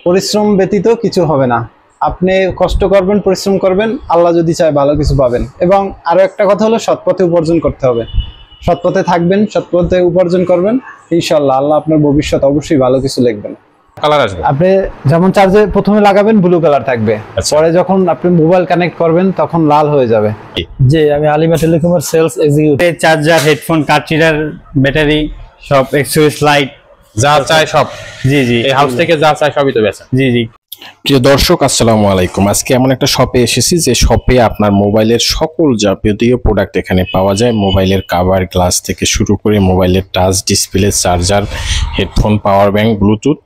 পরিশ্রম ব্যতীত কিছু হবে না। আপনি কষ্ট করবেন, পরিশ্রম করবেন, আল্লাহ যদি চায় ভালো কিছু পাবেন। এবং আরো একটা কথা হলো সৎ পথে উপার্জন করতে হবে। সৎ পথে থাকবেন, সৎ পথে উপার্জন করবেন, ইনশাআল্লাহ আল্লাহ আপনার ভবিষ্যৎ অবশ্যই ভালো কিছু লিখবেন। কালার আসবে, আপনি যেমন চার্জে প্রথমে লাগাবেন ব্লু কালার থাকবে, পরে যখন আপনি মোবাইল কানেক্ট করবেন তখন লাল হয়ে যাবে। জি, আমি আলিমা টেলিকমের sales executive. Charger, headphone, card reader, battery সব, এক্সেসরিজ, লাইট যা চাই সব। জি জি, এই হাউস থেকে যা চাই সবই তো বেচা। জি জি। প্রিয় দর্শক, আসসালামু আলাইকুম। আজকে এমন একটা শপে এসেছি যে শপে আপনার মোবাইলের সকল যাবতীয় প্রোডাক্ট এখানে পাওয়া যায়। মোবাইলের কভার, গ্লাস থেকে শুরু করে মোবাইলের touch display, charger, headphone, power bank, Bluetooth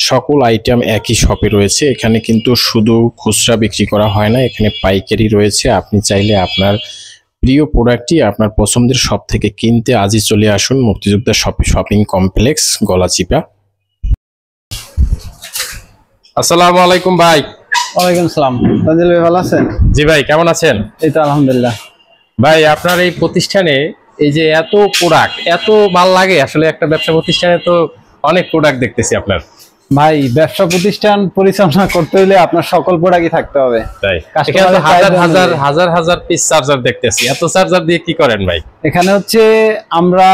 সকল আইটেম একই শপে রয়েছে। এখানে কিন্তু শুধু খুচরা বিক্রি করা হয় না, এখানে পাইকারি রয়েছে। আপনি চাইলে আপনার প্রিয় প্রোডাক্টটি আপনার পছন্দের শপ থেকে কিনতে আজই চলে আসুন মুক্তিযোদ্ধা শপিং কমপ্লেক্স, গলাচিপা। আসসালামু আলাইকুম ভাই। ওয়ালাইকুম আসসালাম। তানজিল ভাই ভালো আছেন? জি ভাই, কেমন আছেন? এই তো আলহামদুলিল্লাহ। ভাই, আপনার এই প্রতিষ্ঠানে এই যে এত প্রোডাক্ট, এত মাল লাগে, আসলে একটা ব্যবসা প্রতিষ্ঠানে তো অনেক প্রোডাক্ট দেখতেছি আপনার। ভাই, ব্যবসা প্রতিষ্ঠান পরিচালনা করতে হলে আপনার সকল প্রোডাক্টই থাকতে হবে। তাই এখানে হাজার হাজার পিস চার্জার দেখতেছি। এত চার্জার দিয়ে কি করেন ভাই? এখানে হচ্ছে আমরা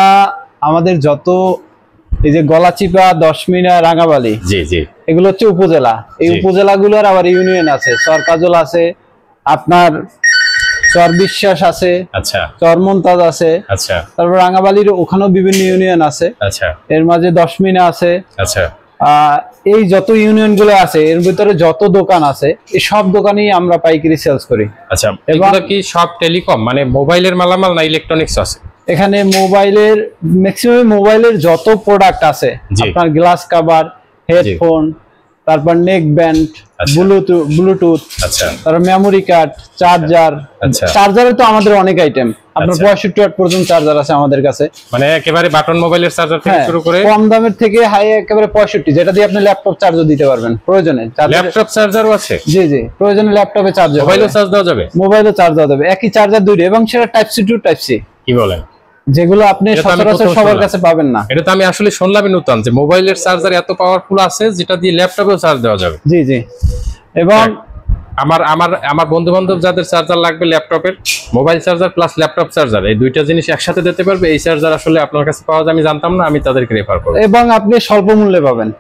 আমাদের যত এই যে গলাচিপা, 10 মিনা, রাঙাবালি, জি জি, এগুলো হচ্ছে উপজেলা। এই উপজেলাগুলোর আবার ইউনিয়ন আছে, চরকাজল আছে, আপনার চর বিশ্বাস আছে, আচ্ছা, চরমন্তাজ আছে, আচ্ছা, তারপর রাঙাবালির ওখানেও বিভিন্ন ইউনিয়ন আছে, আচ্ছা, এর মাঝে 10 মিনা আছে, আচ্ছা। এই যত ইউনিয়ন গুলো আছে এর ভিতরে যত দোকান আছে এই সব দোকানেই আমরা পাইকারি সেলস করি। আচ্ছা, এগুলো কি সব টেলিকম, মানে মোবাইলের মালামাল না ইলেকট্রনিক্স আছে? এখানে মোবাইলের ম্যাক্সিমাম মোবাইলের যত প্রোডাক্ট আছে, আপনার গ্লাস কভার, হেডফোন, তারপর নেক ব্যান্ড, ব্লুটুথ, আচ্ছা, তারপর মেমোরি কার্ড, চার্জার। চার্জারে তো আমাদের অনেক আইটেম, আপনার 65 ওয়াট পর্যন্ত চার্জার আছে আমাদের কাছে। মানে একেবারে বাটন মোবাইলের চার্জার থেকে শুরু করে কম দামের থেকে হাই একেবারে 65, যেটা দিয়ে আপনি ল্যাপটপ চার্জও দিতে পারবেন প্রয়োজনে। ল্যাপটপ চার্জারও আছে? জি জি, প্রয়োজনে ল্যাপটপে চার্জ, মোবাইলও চার্জ দেওয়া যাবে? মোবাইলও চার্জ দেওয়া যাবে, একই চার্জার দুইটা, এবং সেটা type C to type C. কি বলেন? যেগুলো আপনি সচরাচর সবার কাছে পাবেন না। এটা তো আমি আসলে শুনলামই নতুন, যে মোবাইলের চার্জার এত পাওয়ারফুল আছে যেটা দিয়ে ল্যাপটপেও চার্জ দেওয়া যাবে। জি জি। এবং আমার বন্ধু বান্ধব যাদের চার্জার লাগবে ল্যাপটপের, mobile charger plus laptop charger, এই দুইটা জিনিস একসাথে দিতে পারবে। এই চার্জার আসলে আপনার কাছে পাওয়া যায় আমি জানতাম না, আমি তাদেরকে রেফার করব। এবং আপনি স্বল্প মূল্যে পাবেন।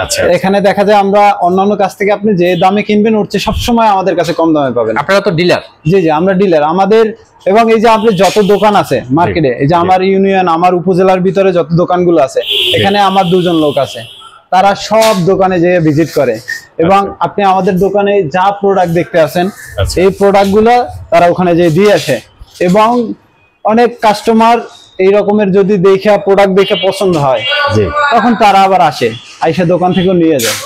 আচ্ছা, এখানে দেখা যায় আমরা অন্যান্য কাছ থেকে আপনি যে দামে কিনবেন ওর চেয়ে সবসময় আমাদের কাছে কম দামে পাবেন। আপনারা তো ডিলার? জি জি, আমরা ডিলার। আমাদের এবং এই যে আপনার যত দোকান আছে মার্কেটে, এই যে আমার ইউনিয়ন, আমার উপজেলার ভিতরে যত দোকানগুলো আছে, এখানে আমার 2 জন লোক আছে, তারা সব দোকানে যেয়ে ভিজিট করে। এবং আপনি আমাদের দোকানে যা প্রোডাক্ট দেখতে আসেন এই প্রোডাক্টগুলো তারা ওখানে যেয়ে দিয়ে আসে। এবং অনেক কাস্টমার এই রকমের যদি প্রোডাক্ট দেখে পছন্দ হয়, তখন তারা আবার আসে, আইসা দোকান থেকেও নিয়ে যায়।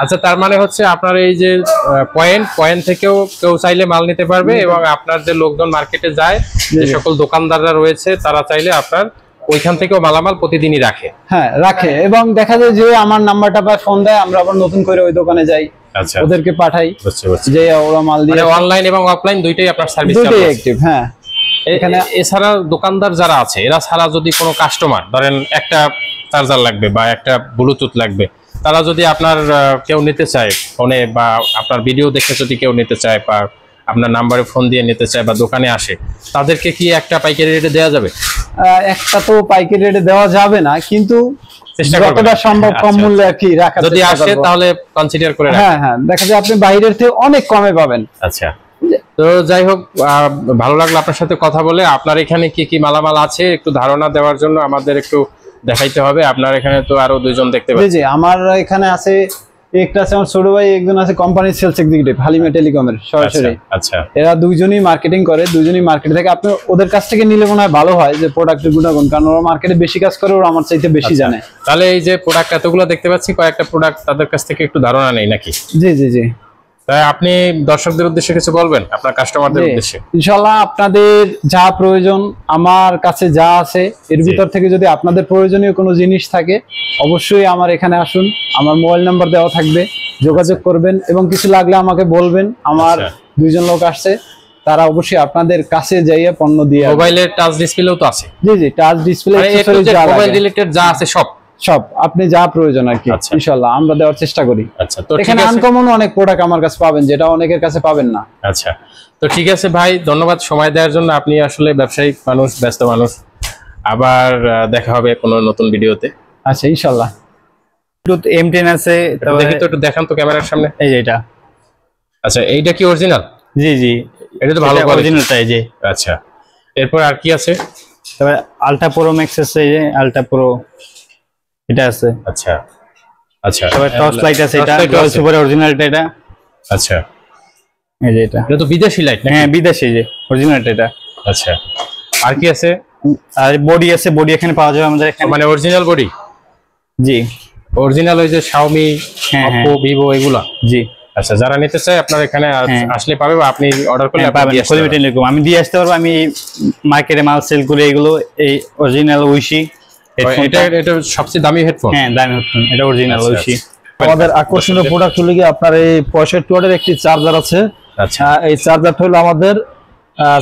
আচ্ছা, তার মানে হচ্ছে আপনার এই যে পয়েন্ট থেকেও কেউ চাইলে মাল নিতে পারবে, এবং আপনার যে লোকজন মার্কেটে যায়, যে সকল দোকানদাররা রয়েছে, তারা চাইলে আপনার ওইখান থেকেও মালামাল প্রতিদিনই রাখে। হ্যাঁ, রাখে। এবং দেখা যায় যে আমার নাম্বারটা পায়, ফোন দেয়, আমরা আবার নতুন করে ওই দোকানে যাই, আচ্ছা, ওদেরকে পাঠাই, যে ওরা মাল দিয়ে। অনলাইন এবং অফলাইন দুইটাই আপনার সার্ভিস অ্যাক্টিভ। হ্যাঁ, এখানে এছাড়া দোকানদার যারা আছে, এরা ছাড়া যদি কোনো কাস্টমার ধরেন একটা চার্জার লাগবে বা একটা ব্লুটুথ লাগবে, তারা যদি আপনার কেউ নিতে চায় ফোনে, বা আপনার ভিডিও দেখে যদি কেউ নিতে চায়, বা আপনার নাম্বারে ফোন দিয়ে নিতে চায়, বা দোকানে আসে, তাদেরকে কি একটা পাইকারি রেটে দেওয়া যাবে? একটা তো পাইকারি রেটে দেওয়া যাবে না, কিন্তু যতটা সম্ভব কম মূল্যে আর কি রাখা, যদি আসে তাহলে কনসিডার করে রাখেন। হ্যাঁ হ্যাঁ, দেখা যায় আপনি বাইরের থেকে অনেক কমে পাবেন। আচ্ছা, তো যাই হোক, ভালো লাগলো আপনার সাথে কথা বলে। আপনার এখানে কি কি মালামাল আছে একটু ধারণা দেওয়ার জন্য আমাদের একটু দেখাইতে হবে। আপনার এখানে তো আরো 2 জন দেখতে পাচ্ছি। জি, আমার এখানে আছে, একটা আছে আমার ছোট ভাই, একজন আছে কোম্পানির সেলস এক্সিকিউটিভ হালিমা টেলিকমের সরাসরি। আচ্ছা, এরা 2 জনই মার্কেটিং করে, 2 জনই মার্কেট থেকে। আপনি ওদের কাছ থেকে নিলে মনে হয় ভালো হয়, যে প্রোডাক্টের গুণাগুণ, কারণ ওরা মার্কেটে বেশি কাজ করে, ওরা আমার চাইতে বেশি জানে। তাহলে এই যে প্রোডাক্ট এতগুলো দেখতে পাচ্ছি, কয়েকটা প্রোডাক্ট তাদের কাছ থেকে একটু ধারণা নেই নাকি? জি জি জি। তাই আপনি দর্শকদের উদ্দেশ্যে কিছু বলবেন, আপনার কাস্টমারদের উদ্দেশ্যে? ইনশাআল্লাহ আপনাদের যা প্রয়োজন, আমার কাছে যা আছে এর ভিতর থেকে যদি আপনাদের প্রয়োজনীয় কোনো জিনিস থাকে, অবশ্যই আমার এখানে আসুন। আমার মোবাইল নাম্বার দেওয়া থাকবে, যোগাযোগ করবেন, এবং কিছু লাগলে আমাকে বলবেন। আমার 2 জন লোক আসছে, তারা অবশ্যই আপনাদের কাছে যাইয়ে পণ্য দিয়ে। মোবাইলের টাচ ডিসপ্লেও তো আছে? জি জি, টাচ ডিসপ্লে, মোবাইল রিলেটেড যা আছে সব? সব আপনি যা প্রয়োজন আর কি, আচ্ছা। ইনশাআল্লাহ আমরা দেওয়ার চেষ্টা করি। আচ্ছা, তো ঠিক এখানে আছে। আনকমন অনেক প্রোডাক্ট আমার কাছে পাবেন, যেটা অনেকের কাছে পাবেন না। আচ্ছা, তো ঠিক আছে ভাই, ধন্যবাদ সময় দেওয়ার জন্য। আপনি আসলে ব্যবসায়িক মানুষ, ব্যস্ত মানুষ। আবার দেখা হবে কোনো নতুন ভিডিওতে। আচ্ছা, ইনশাআল্লাহ। ব্লুটুথ M10 আছে, তবে দেখি তো, একটু দেখান তো ক্যামেরার সামনে। এই যে এটা। আচ্ছা, এইটা কি অরিজিনাল? জি জি, এটা তো ভালো কোয়ালিটি। অরিজিনালটা এই যে। আচ্ছা, এরপর আর কি আছে? তবে আলট্রা প্রো ম্যাক্স আছে, এই যে আলট্রা প্রো এটা আছে। আচ্ছা আচ্ছা, তবে টর্চ লাইট আছে, এটা Torch light টর্চ আছে। সুপার অরিজিনালটা এটা। আচ্ছা, এই যে এটা। এটা তো বিদেশি লাইট। হ্যাঁ, বিদেশি, যে অরিজিনালটা এটা। আচ্ছা, আর কি আছে? আর বডি আছে, বডি এখানে পাওয়া যাবে আমাদের এখানে। মানে অরিজিনাল বডি? জি অরিজিনাল ওই যে Xiaomi, হ্যাঁ, Oppo, Vivo এগুলা? জি আচ্ছা, যারা নিতে চায় আপনার এখানে হ্যাঁ। আসলে পাবে, বা আপনি অর্ডার করলে আপনি পাবেন। দিয়ে আসতে খলিমিটের পারবেন। এরকম আমি দিয়ে আসতে পারবো। আমি মার্কেটে মাল সেল করে এগুলো, এই অরিজিনাল উইশি এটা এটা সবচেয়ে দামি হেডফোন। হ্যাঁ, দামি হেডফোন, এটা অরিজিনাল আচ্ছা, উইশি। আমাদের আকর্ষণীয় প্রোডাক্ট হলো গিয়ে আপনার এই 65 ওয়াটের একটি চার্জার আছে। আচ্ছা এই চার্জারটা হলো আমাদের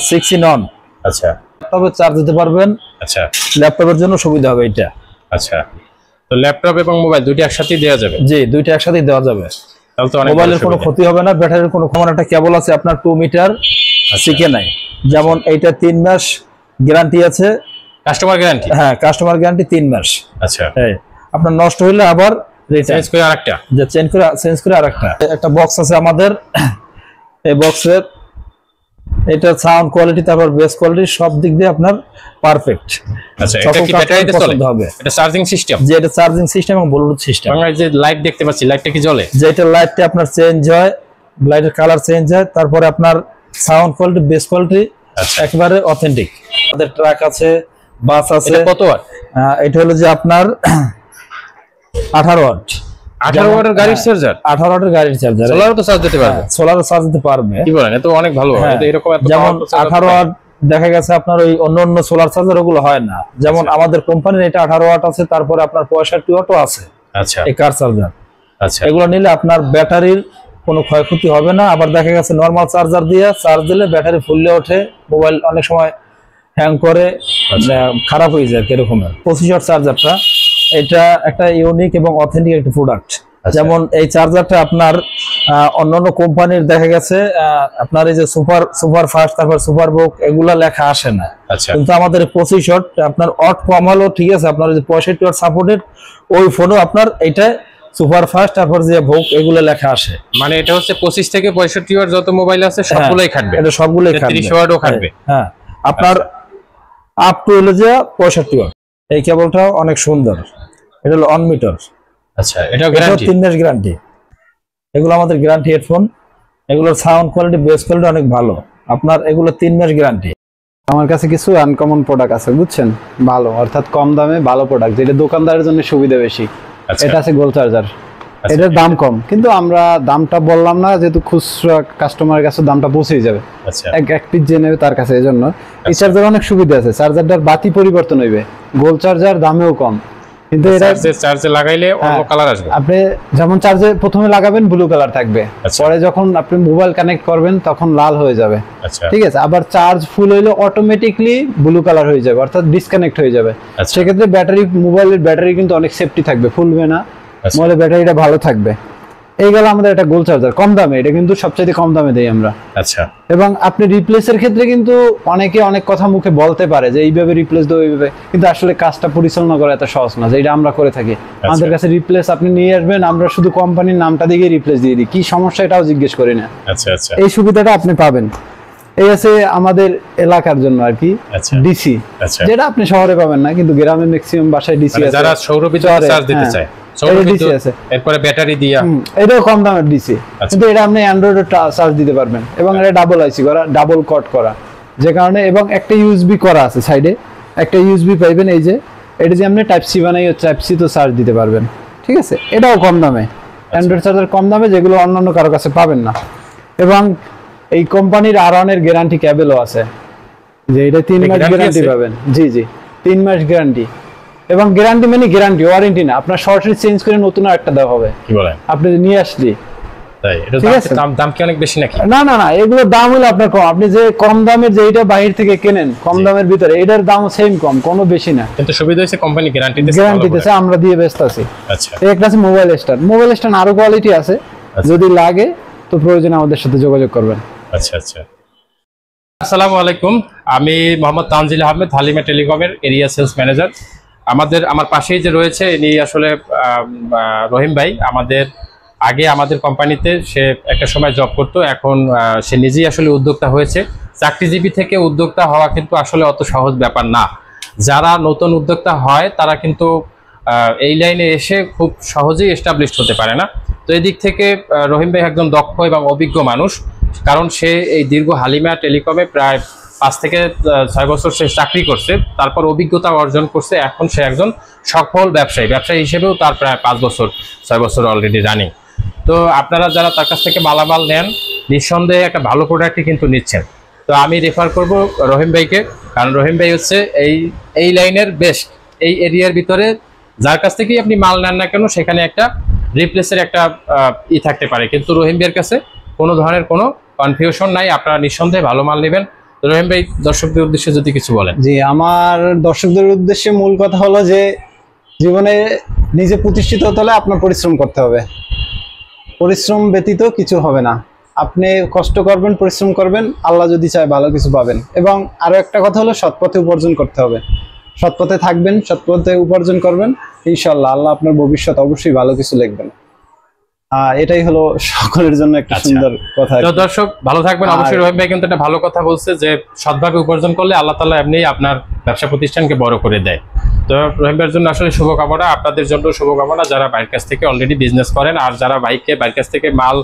6 in 1। আচ্ছা ল্যাপটপে চার্জ দিতে পারবেন, আচ্ছা ল্যাপটপের জন্য সুবিধা হবে এটা। আচ্ছা, তো ল্যাপটপ এবং মোবাইল দুইটা একসাথে দেওয়া যাবে? জি, দুইটা একসাথে দেওয়া যাবে। তাহলে তো অনেক মোবাইলের বড় কোনো সুবিধা। ক্ষতি হবে না, ব্যাটারির কোনো ক্ষমতা। একটা কেবল আছে আপনার 2 মিটার, সিকে নাই। যেমন এইটা 3 মাস গ্যারান্টি আছে। Customer guarantee? হ্যাঁ, কাস্টমার গ্যারান্টি 3 মাস। আচ্ছা, হ্যাঁ, আপনার নষ্ট হইলে আবার চেঞ্জ করে আরেকটা? যে চেঞ্জ করে আরেকটা। একটা বক্স আছে আমাদের, এই বক্সের এটা সাউন্ড কোয়ালিটি, তারপর বেস কোয়ালিটি সব দিক দিয়ে আপনার পারফেক্ট। আচ্ছা, এটা কি ব্যাটারিতে চলে? হবে এটা চার্জিং সিস্টেম? যে এটা চার্জিং সিস্টেম এবং ব্লুটুথ সিস্টেম। আমরা যে লাইট দেখতে পাচ্ছি, লাইটটা কি জ্বলে? যে এটা লাইটটা আপনার চেঞ্জ হয়, লাইটের কালার চেঞ্জ হয়, তারপরে আপনার সাউন্ড কোয়ালিটি, বেস কোয়ালিটি আচ্ছা। একেবারে অথেন্টিক। আমাদের ট্রাক আছে, বাস আছে। এটা কত ওয়াট? এটা হলো যে আপনার 18 ওয়াট। 18 ওয়াটের গাড়ির চার্জার? 18 ওয়াটের গাড়ির চার্জার। সোলারও তো চার্জ দিতে পারবে? সোলারও চার্জ দিতে পারবে। কি বলেন, এত অনেক ভালো। হ্যাঁ, এটা এরকম এত যেমন powerful charger 18 ওয়াট দেখা গেছে আপনার ওই অন্য সোলার চার্জার ওগুলো হয় না। যেমন আমাদের কোম্পানির এটা 18 ওয়াট আছে, তারপরে আপনার 65 ওয়াটও আছে আচ্ছা এই কার চার্জার। আচ্ছা এগুলো নিলে আপনার ব্যাটারির কোনো ক্ষয়ক্ষতি হবে না। আবার দেখা গেছে নরমাল চার্জার দিয়ে চার্জ দিলে ব্যাটারি ফুললে ওঠে, মোবাইল অনেক সময় হ্যাং করে, খারাপ হয়ে যায় এরকমের। 25 ওয়াট চার্জারটা, এটা একটা ইউনিক এবং অথেন্টিক একটা প্রোডাক্ট। যেমন এই চার্জারটা আপনার অন্যান্য কোম্পানির দেখা গেছে আপনার এই যে সুপার ফাস্ট, তারপর সুপার বুক এগুলা লেখা আসে না। আচ্ছা কিন্তু আমাদের 25 ওয়াট আপনার ওয়াট কম হলো ঠিক আছে, আপনার যে 65 ওয়াট সাপোর্টেড ওই ফোনও আপনার এটা সুপার ফাস্ট, তারপর যে বুক এগুলো লেখা আসে। মানে এটা হচ্ছে 25 থেকে 65 ওয়াট যত মোবাইল আছে সবগুলোই খাটবে? এটা সবগুলোই খাটবে। 30 ওয়াটও খাটবে? হ্যাঁ, আপনার আপ টু হলো যে 65 ওয়াট। এই কেবলটাও অনেক সুন্দর, এটা হলো 1 মিটার। আচ্ছা, এটাও গ্যারান্টি? 3 মাস গ্যারান্টি। এগুলো আমাদের গ্যারান্টি হেডফোন, এগুলোর সাউন্ড কোয়ালিটি, বেস কোয়ালিটি অনেক ভালো। আপনার এগুলো 3 মাস গ্যারান্টি। আমার কাছে কিছু আনকমন প্রোডাক্ট আছে, বুঝছেন, ভালো, অর্থাৎ কম দামে ভালো প্রোডাক্ট, যেটা দোকানদারের জন্য সুবিধা বেশি। আচ্ছা এটা আছে গোল চার্জার, এটার দাম কম, কিন্তু আমরা দামটা বললাম না, যেহেতু খুচরা কাস্টমারের কাছে দামটা পৌঁছে যাবে। আচ্ছা এক পিস যে নেবে তার কাছে, এই জন্য এই চার্জার অনেক সুবিধা আছে। চার্জারটার বাতি পরিবর্তন হইবে, গোল চার্জার দামেও কম, কিন্তু এটা চার্জে লাগাইলে অন্য কালার আসবে। আপনি যেমন চার্জে প্রথমে লাগাবেন ব্লু কালার থাকবে, আচ্ছা। পরে যখন আপনি মোবাইল কানেক্ট করবেন তখন লাল হয়ে যাবে। আচ্ছা ঠিক আছে, আবার চার্জ ফুল হইলে অটোমেটিকলি ব্লু কালার হয়ে যাবে, অর্থাৎ ডিসকানেক্ট হয়ে যাবে। আচ্ছা। সেক্ষেত্রে মোবাইলের ব্যাটারি কিন্তু অনেক সেফটি থাকবে, ফুলবে না, আচ্ছা। মোবাইলের ব্যাটারিটা ভালো থাকবে। এই গেল আমাদের একটা গোল চার্জার, কম দামে, এটা কিন্তু সবচেয়ে কম দামে দেই আমরা। আচ্ছা এবং আপনি রিপ্লেসের ক্ষেত্রে কিন্তু অনেকে অনেক কথা মুখে বলতে পারে যে এইভাবে রিপ্লেস দেবো এইভাবে, কিন্তু আসলে কাজটা পরিচালনা করা এত সহজ না, যেটা আমরা করে থাকি। আমাদের কাছে রিপ্লেস আপনি নিয়ে আসবেন, আমরা শুধু কোম্পানির নামটা দিয়ে রিপ্লেস দিয়ে দিই, কি সমস্যা এটাও জিজ্ঞেস করি না। আচ্ছা আচ্ছা এই সুবিধাটা আপনি পাবেন। এই আছে আমাদের এলাকার জন্য আর কি আচ্ছা ডিসি, আচ্ছা, যেটা আপনি শহরে পাবেন না, কিন্তু গ্রামে ম্যাক্সিমাম বাসায় ডিসি মানে আছে। যারা সৌর বিদ্যুৎ শহরে, চার্জ দিতে হ্যাঁ। চায়, এই সৌর DC বিদ্যুৎ, আছে। এরপরে ব্যাটারি দিয়া, এটাও কম দামের ডিসি, আচ্ছা। কিন্তু এটা আপনি অ্যান্ড্রয়েডে চার্জ দিতে পারবেন, এবং এটা ডাবল আইসি করা, ডাবল কট করা, যে কারণে, এবং একটা ইউএসবি করা আছে সাইডে, একটা ইউএসবি পাইবেন। এই যে এটা যে আপনি টাইপ সি বানাই টাইপ সি তো চার্জ দিতে পারবেন। ঠিক আছে, এটাও কম দামে, অ্যান্ড্রয়েড চার্জার কম দামে, যেগুলো অন্যান্য কারো কাছে পাবেন না। এবং এই কোম্পানির আরনের গ্যারান্টি কেবলও আছে, যে এটা 3 মাস guarantee গ্যারান্টি আছে? পাবেন। জি জি, 3 মাস গ্যারান্টি, এবং গ্যারান্টি মানে গ্যারান্টি, ওয়ারেন্টি না। আপনার সরাসরি চেঞ্জ করে নতুন আরেকটা দেওয়া হবে কি বলেন? আপনি নিয়ে আসলি, তাই এটা ঠিক আছে? দাম কি অনেক বেশি নাকি? না না না, এগুলোর দাম হলো আপনার কম। আপনি যে কম দামের যেটা বাইরে থেকে কেনেন কম দামের ভিতরে, এটার দাম সেম কম, কোনো বেশি না। কিন্তু সুবিধা হচ্ছে কোম্পানি গ্যারান্টি দিচ্ছে, গ্যারান্টি দিতেছে, আমরা দিয়ে ব্যস্ত আছি। আচ্ছা একটা আছে মোবাইল স্টার। মোবাইল স্টার আরো কোয়ালিটি আছে, যদি লাগে তো প্রয়োজনে আমাদের সাথে যোগাযোগ করবেন। আচ্ছা আচ্ছা। আসসালামু আলাইকুম, আমি মোহাম্মদ তানজিল আহমেদ, হালিমা টেলিকমের এরিয়া সেলস ম্যানেজার। আমার পাশেই যে রয়েছে ইনি আসলে রহিম ভাই। আগে আমাদের কোম্পানিতে সে একটা সময় জব করতো, এখন সে নিজেই আসলে উদ্যোক্তা হয়েছে। চাকরিজীবী থেকে উদ্যোক্তা হওয়া কিন্তু আসলে অত সহজ ব্যাপার না। যারা নতুন উদ্যোক্তা হয় তারা কিন্তু এই লাইনে এসে খুব সহজেই এস্টাবলিশড হতে পারে না। তো এই দিক থেকে রহিম ভাই একজন দক্ষ এবং অভিজ্ঞ মানুষ, কারণ সে এই দীর্ঘ হালিমা টেলিকমে প্রায় 5 থেকে 6 বছর সে চাকরি করছে, তারপর অভিজ্ঞতা অর্জন করছে। এখন সে একজন সফল ব্যবসায়ী হিসেবেও তার প্রায় 6 বছর অলরেডি রানিং। তো আপনারা যারা তার কাছ থেকে মালামাল নেন, নিঃসন্দেহে একটা ভালো প্রোডাক্টই কিন্তু নিচ্ছেন। তো আমি রেফার করব রহিম ভাইকে, কারণ রহিম ভাই হচ্ছে এই লাইনের বেস্ট। এই এরিয়ার ভিতরে যার কাছ থেকেই আপনি মাল নেন না কেন, সেখানে একটা রিপ্লেসের একটা থাকতে পারে, কিন্তু রহিম ভাইয়ের কাছে কোনো ধরনের কোনো কনফিউশন নাই। আপনারা নিঃসন্দেহে ভালো মাল নেবেন। তো রহিম ভাই, দর্শকদের উদ্দেশ্যে যদি কিছু বলেন। জি, আমার দর্শকদের উদ্দেশ্যে মূল কথা হলো যে জীবনে নিজে প্রতিষ্ঠিত হতে হলে আপনার পরিশ্রম করতে হবে। পরিশ্রম ব্যতীত কিছু হবে না। আপনি কষ্ট করবেন, পরিশ্রম করবেন, আল্লাহ যদি চায় ভালো কিছু পাবেন। এবং আরো একটা কথা হলো সৎপথে উপার্জন করতে হবে। সৎপথে থাকবেন, সৎপথে উপার্জন করবেন, ইনশাআল্লাহ আল্লাহ আপনার ভবিষ্যৎ অবশ্যই ভালো কিছু লিখবেন। এটাই হলো সকলের জন্য একটা সুন্দর কথা। তো দর্শক ভালো থাকবেন। অবশ্যই রহিম ভাই কিন্তু একটা ভালো কথা বলছে যে সৎভাবে উপার্জন করলে আল্লাহ তাআলা এমনি আপনার ব্যবসা প্রতিষ্ঠানকে বড় করে দেয়। তো রহিম ভাইয়ের জন্য আসলে শুভকামনা, আপনাদের জন্য শুভকামনা যারা ভাইয়ের কাছ থেকে অলরেডি বিজনেস করেন। আর যারা ভাইয়ের কাছ থেকে মাল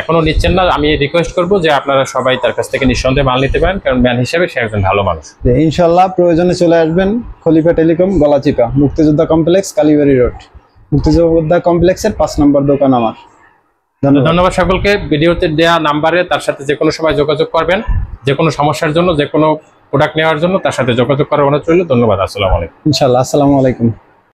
এখনো নিচ্ছেন না, আমি রিকোয়েস্ট করবো যে আপনারা সবাই তার কাছ থেকে নিঃসন্দেহে মাল নিতে পারেন, কারণ ম্যান হিসেবে সে একজন ভালো মানুষ। ইনশাআল্লাহ প্রয়োজনে চলে আসবেন খলিফা টেলিকম, গলাচিপা, মুক্তিযোদ্ধা কমপ্লেক্স, কালীবাড়ি রোড, মুক্তিযোদ্ধা কমপ্লেক্সের 5 নম্বর দোকান আমার। ধন্যবাদ সকলকে। ভিডিওতে দেওয়া নাম্বারে তার সাথে যে কোনো সময় যোগাযোগ করবেন, যে কোনো সমস্যার জন্য, যে কোনো প্রোডাক্ট নেওয়ার জন্য তার সাথে যোগাযোগ করার অনুরোধ রইল। ধন্যবাদ। আসসালামু আলাইকুম। ইনশাআল্লাহ। আসসালামু আলাইকুম।